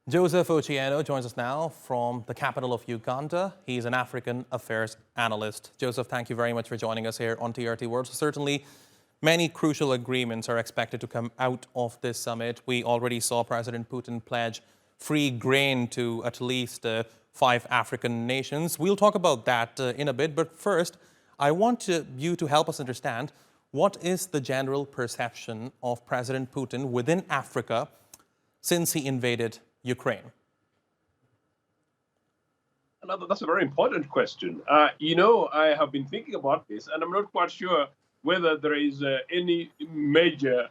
Joseph Ochieno joins us now from the capital of Uganda. He's an African affairs analyst. Joseph, thank you very much for joining us here on TRT World. So certainly, many crucial agreements are expected to come out of this summit. We already saw President Putin pledge free grain to at least 5 African nations. We'll talk about that in a bit. But first, I want you to help us understand what is the general perception of President Putin within Africa since he invaded Ukraine? That's a very important question. I have been thinking about this, and I'm not quite sure whether there is any major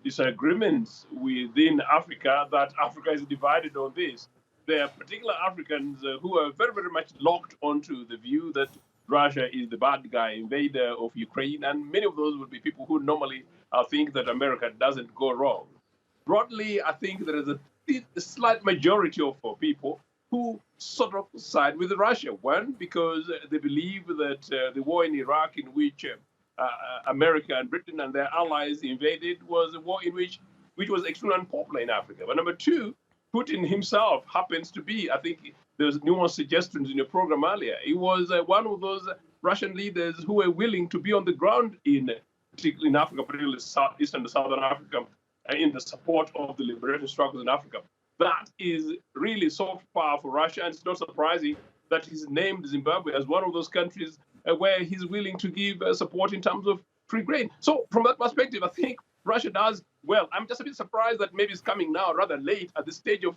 disagreements within Africa, that Africa is divided on this. There are particular Africans who are very, very much locked onto the view that Russia is the bad guy, invader of Ukraine, and many of those would be people who normally think that America doesn't go wrong. Broadly, I think there is a slight majority of people who sort of side with Russia. One, because they believe that the war in Iraq, in which America and Britain and their allies invaded, was a war in which was extremely unpopular in Africa. But number two, Putin himself happens to be, I think there's numerous suggestions in your program earlier, he was one of those Russian leaders who were willing to be on the ground particularly in Africa, particularly Eastern and Southern Africa, in the support of the liberation struggles in Africa. That is really soft power for Russia, and it's not surprising that he's named Zimbabwe as one of those countries where he's willing to give support in terms of free grain. So from that perspective, I think Russia does well. I'm just a bit surprised that maybe it's coming now rather late at the stage of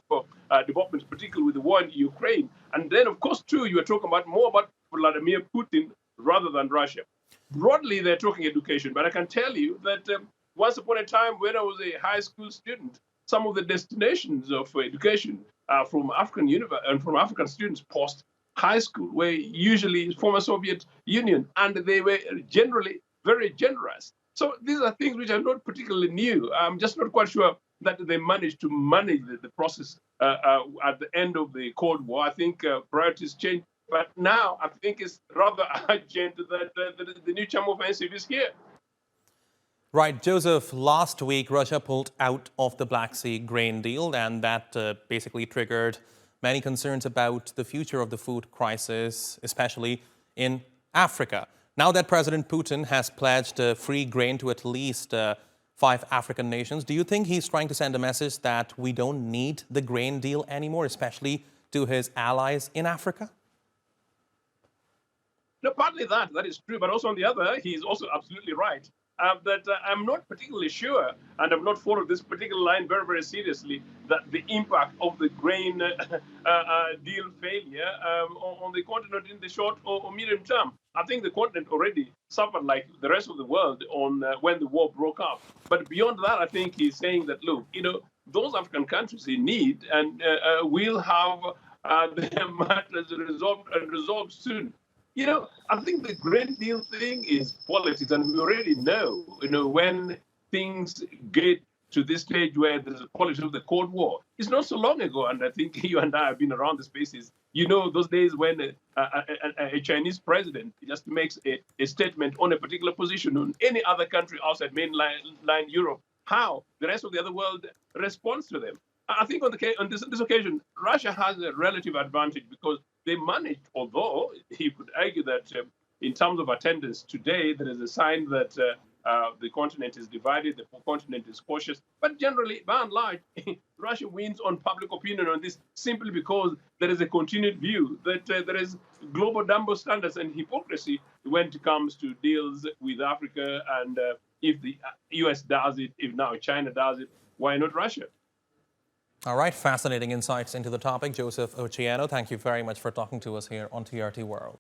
development, particularly with the war in Ukraine. And then, of course, too, you are talking more about Vladimir Putin rather than Russia. Broadly, they're talking education, but I can tell you that once upon a time, when I was a high school student, some of the destinations of education from African students post high school were usually former Soviet Union, and they were generally very generous. So these are things which are not particularly new. I'm just not quite sure that they managed to manage the process at the end of the Cold War. I think priorities changed, but now I think it's rather urgent that the new Cham offensive is here. Right, Joseph, last week Russia pulled out of the Black Sea grain deal, and that basically triggered many concerns about the future of the food crisis, especially in Africa. Now that President Putin has pledged free grain to at least 5 African nations, do you think he's trying to send a message that we don't need the grain deal anymore, especially to his allies in Africa? No, partly that is true, but also on the other, he's also absolutely right. That I'm not particularly sure, and I've not followed this particular line very, very seriously, that the impact of the grain deal failure on the continent in the short or medium term. I think the continent already suffered like the rest of the world on when the war broke out. But beyond that, I think he's saying that, look, those African countries in need and will have their matters resolved soon. I think the grain deal thing is politics, and we already know, when things get to this stage where there's a politics of the Cold War. It's not so long ago, and I think you and I have been around the spaces. Those days when a Chinese president just makes a statement on a particular position on any other country outside mainland Europe, how the rest of the other world responds to them. I think on this occasion, Russia has a relative advantage because they managed, although he could argue that in terms of attendance today, there is a sign that the continent is divided, the continent is cautious. But generally, by and large, Russia wins on public opinion on this simply because there is a continued view that there is global double standards and hypocrisy when it comes to deals with Africa. And if the US does it, if now China does it, why not Russia? All right, fascinating insights into the topic. Joseph Ochieno, thank you very much for talking to us here on TRT World.